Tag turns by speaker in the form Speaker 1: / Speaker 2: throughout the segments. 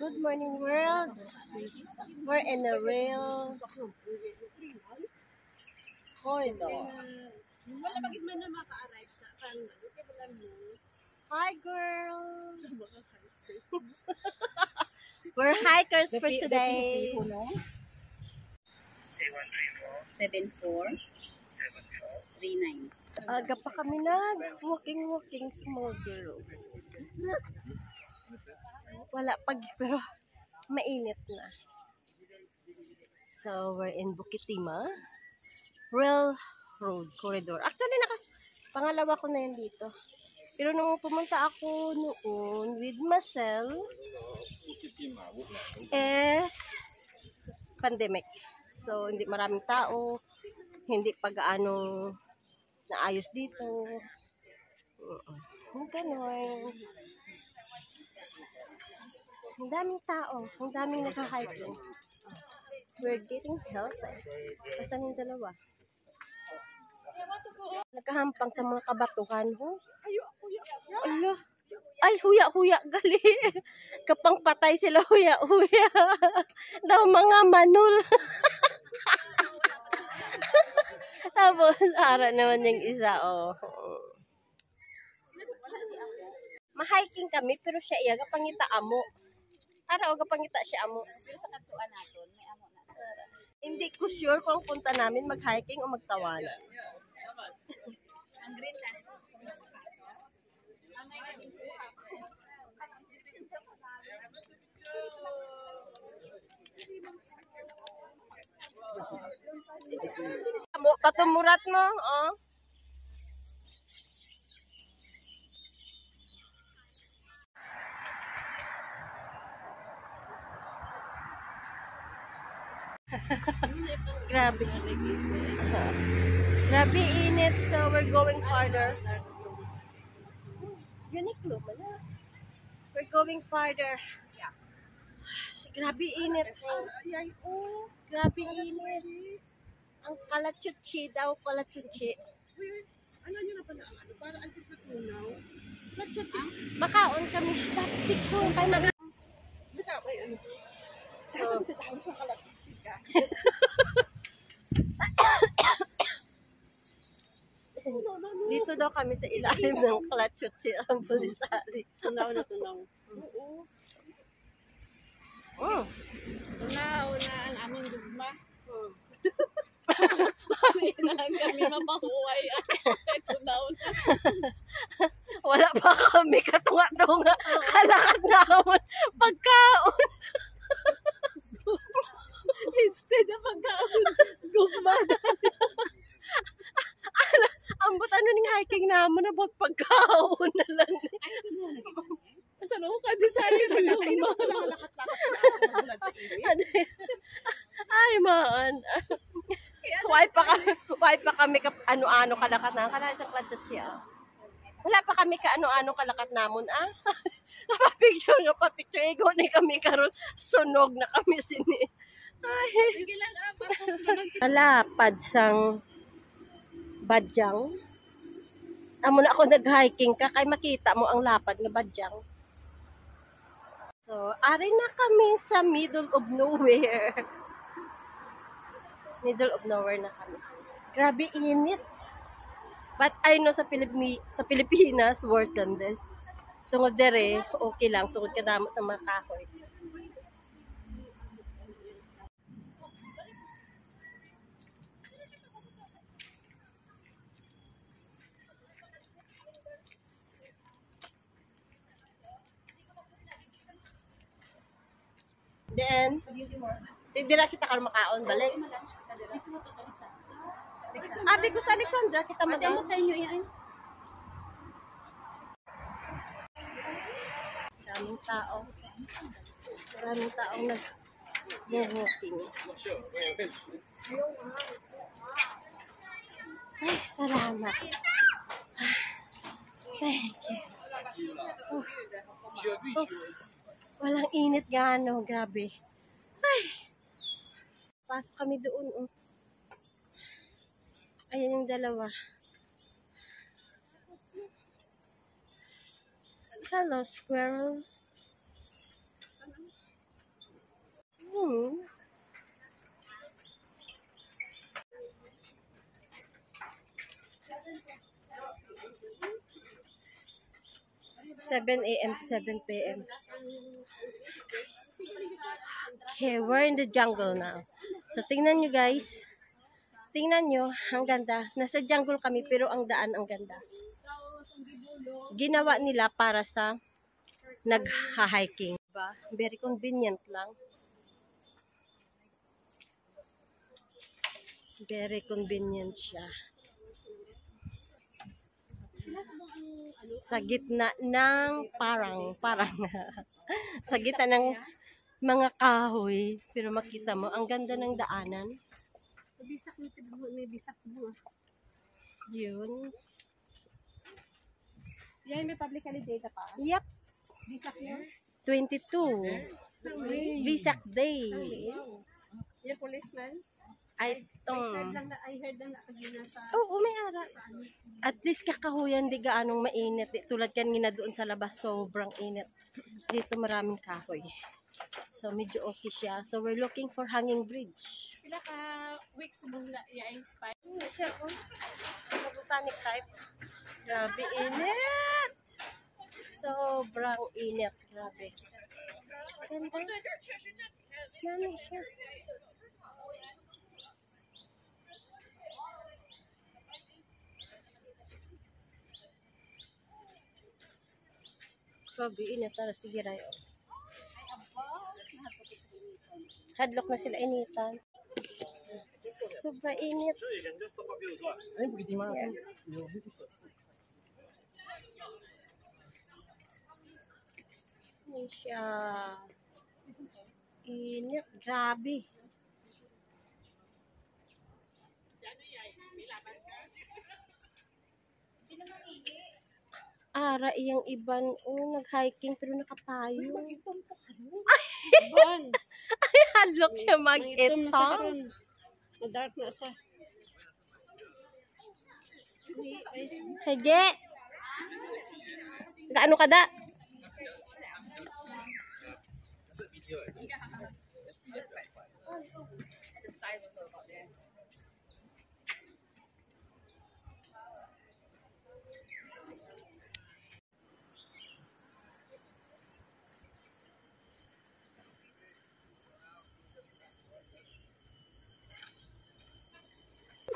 Speaker 1: Good morning, world. We're in a real corridor. Hi, girls. We're hikers for today.
Speaker 2: 7439.
Speaker 1: Aga pa kami walking sa Moldy Road. Wala pero mainit na. So, we're in Bukit-Timah Rail Road Corridor. Actually, pangalawa ko na yan dito. Pero nung pumunta ako noon with Marcel, is pandemic. So, hindi maraming tao, hindi pag-ano naayos dito. Ganon. Ang daming tao, ang daming naka-hiking. We're getting healthy. Basta yung dalawa. Nagkahampang sa mga kabatuhan. Ala. Ay, huya-huya gali. Kapang patay sila huya-huya. Daw mga manul. Tapos, ara naman yung isa, oh. Ma-hiking kami, pero siya iya, kapangita amo. Ara, o kapangita siya amo.
Speaker 2: Pero sa katuan natin, may amo na.
Speaker 1: Hindi ko sure kung punta namin mag-hiking o magtawanan.
Speaker 2: Ang green na.
Speaker 1: Patumurat mo, oh. Grabe. Grabe init, so we're going farther. Uniqlo man na. We're going farther. Yeah. Grabe init. Grabe init. Ang kalatsuchi daw, kalatsuchi.
Speaker 3: Ano nyo na pala ang ano? Para antes matunaw.
Speaker 1: Kalatsuchi. Makaon kami. Tapsik ko. Kaya na.
Speaker 3: Basta may ano.
Speaker 1: So,
Speaker 3: sa tao sa kalachichi ka.
Speaker 1: dito daw kami sa ilalim ng kalatsuchi ang Bulisali.
Speaker 3: Tunaw na tunaw. Oo.
Speaker 1: Oh.
Speaker 3: Tunaw na ang aming dugma. Sige na lang kami mapahuway. Tunaw na.
Speaker 1: Wala pa kami katunga-tunga. Kalakad naman. Pagkaon.
Speaker 3: Instead of pagkaon, dugma na.
Speaker 1: Ambot ano ning hiking naman na pagkaon na lang.
Speaker 3: Sa lukan si Sari sa dugma.
Speaker 1: Ay, man. Why pa kami ano-ano kalakat na. Kana sa kladjot siya. Wala pa kami ano-ano kalakat namon, ah. Napapicture nga pa picture. Ego na kami karon sunog na kami sini. Ay.
Speaker 3: Sige lang,
Speaker 1: Alapad sang Badyang. Amo na ako nag-hiking ka kay makita mo ang lapad nga Badyang. So, ari na kami sa middle of nowhere. Middle of nowhere na kami. Grabe init. But I know sa Pilipinas worse than this. Tungod dere, okay lang. Tungod kadamo sa mga kahoy. Then, dira kita karon makaon balik. Abi ko sa Alexandra kita madamot sa inyo yan. Daming tao. Maraming taong nag-walking. Ay, salamat. Thank you. Walang init gaano, grabe. Ay. Pasok kami doon, oh. Ayan yung dalawa. Hello, squirrel. 7 a.m. to 7 p.m. Okay, we're in the jungle now. So, tingnan nyo guys. Tingnan nyo, ang ganda. Nasa jungle kami, pero ang daan ang ganda. Ginawa nila para sa nag-hiking. Diba? Very convenient lang. Very convenient siya. Sa gitna ng parang sa gitna ng mga kahoy, pero makita mo ang ganda ng daanan.
Speaker 3: Bisak na si buho, may bisak si buho.
Speaker 1: Yun.
Speaker 3: Yan, may public holiday ka pa.
Speaker 1: Yep.
Speaker 3: Bisak yun.
Speaker 1: 22. Visak Day.
Speaker 3: Yung policeman.
Speaker 1: I
Speaker 3: I heard lang na kagina sa...
Speaker 1: Oo, may ara. At least kakahuyan di gaanong mainit. Tulad kanina doon sa labas, sobrang init. Dito maraming kahoy. So, medyo okay siya. So, we're looking for hanging bridge.
Speaker 3: Pila ka weeks mula yay?
Speaker 1: Ano siya, oh? Botanic type. Grabe, init! Sobrang init. Grabe. Ganda. Mami siya. Grabe, init. Tara, sige, Rayo. Hadlock na sila initan. Sobrang init. Ini siya. Init. Grabe. Ara iyang iban. Oh, nag-hiking pero nakapayo.
Speaker 3: Ban!
Speaker 1: Hadlock siya mag-itong.
Speaker 3: Dark na sa.
Speaker 1: Hige. Gaano kada?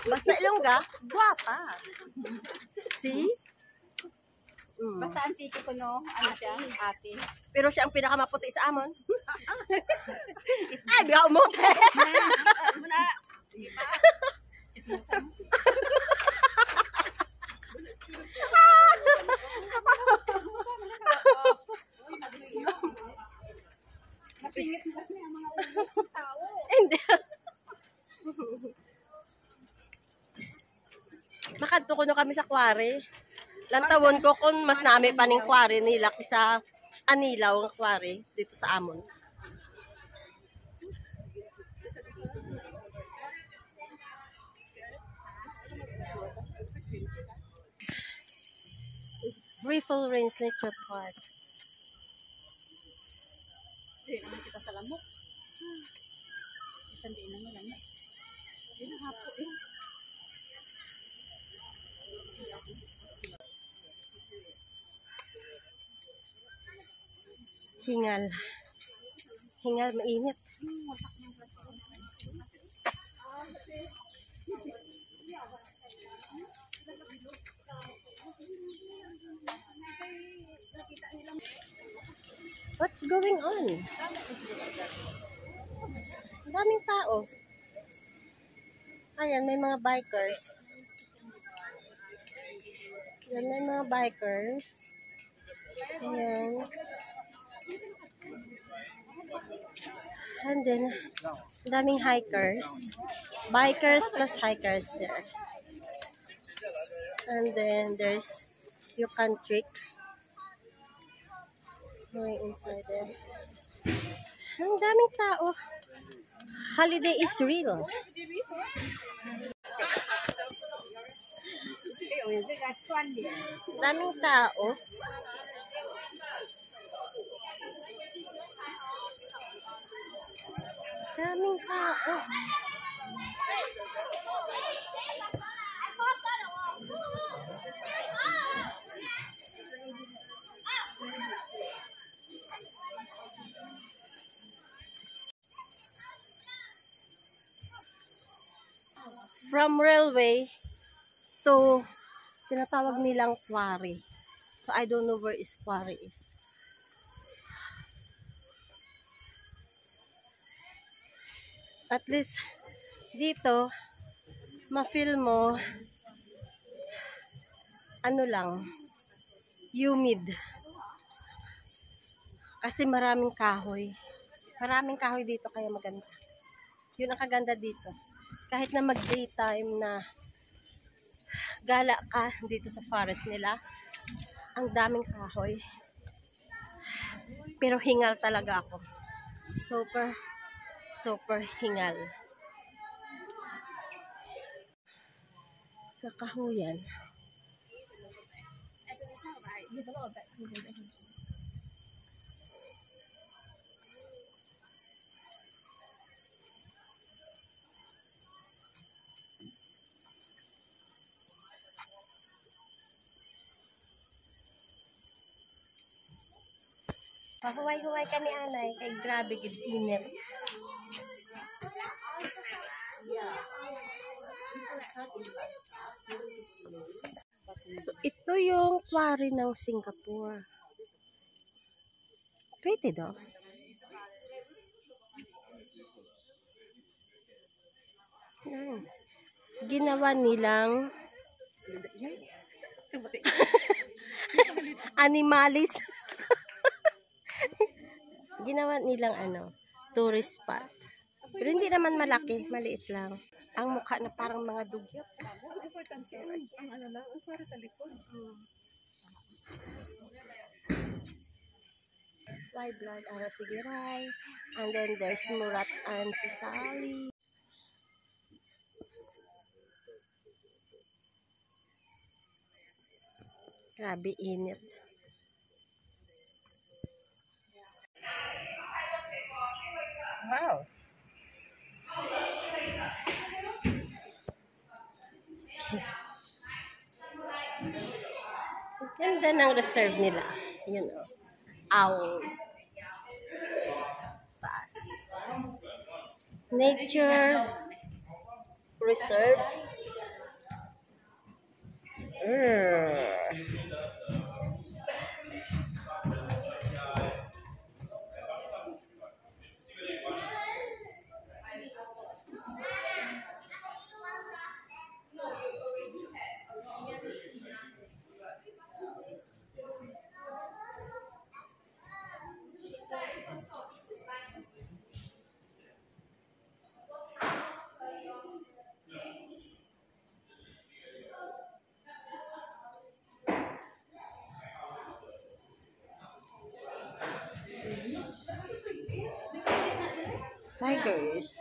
Speaker 1: Basta Ilongga, guwapa. See?
Speaker 2: Basta antiki ko no, ano siya, ate.
Speaker 1: Pero siya ang pinakamaputi sa amon. Ay, biya umuti.
Speaker 2: Muna, diba? Chismosa mo. Masingit mo kasi ang mga tao.
Speaker 1: Hindi. Makadto ko no kami sa kware. Lantawon ko kung mas nami pa ning kware nila kisa anilaw nga kware dito sa amon. Riffle Range Nature Park.
Speaker 2: Hindi naman kita sa lamok. Isang din naman lang. Hindi na hapo eh.
Speaker 1: Hingal. Hingal, mainit. What's going on? Ang daming tao. Ayan, may mga bikers. Ayan, may mga bikers. Ayan. And then, ang daming hikers. Bikers plus hikers there. And then, there's Yukon Creek. Going inside there. Ang daming tao. Holiday is real. Daming tao. Daming tao. from railway to tinatawag nilang quarry. So I don't know where is quarry is. At least dito ma-feel mo ano lang, humid. Kasi maraming kahoy. Maraming kahoy dito kaya maganda. Yun ang kaganda dito. Kahit na mag-daytime na gala ka dito sa forest nila, ang daming kahoy. Pero hingal talaga ako. Super hingal. Kakahuyan. Pahuway-huway kami anay kay grabe gid init. So, ito yung quarry ng Singapore. Pretty though. Nice. Ginawa nilang animalis. Ginawa nilang tourist spot. Pero hindi naman malaki, maliit lang. Ang mukha na parang mga dugyot.
Speaker 3: Ang ano lang, para sa likod.
Speaker 1: White blood, Arasigiray. And then there's Murat and Sisali. Grabe init. Wow. Ganda ng reserve nila. Yun o. Owl. Nature Reserve. Tigers.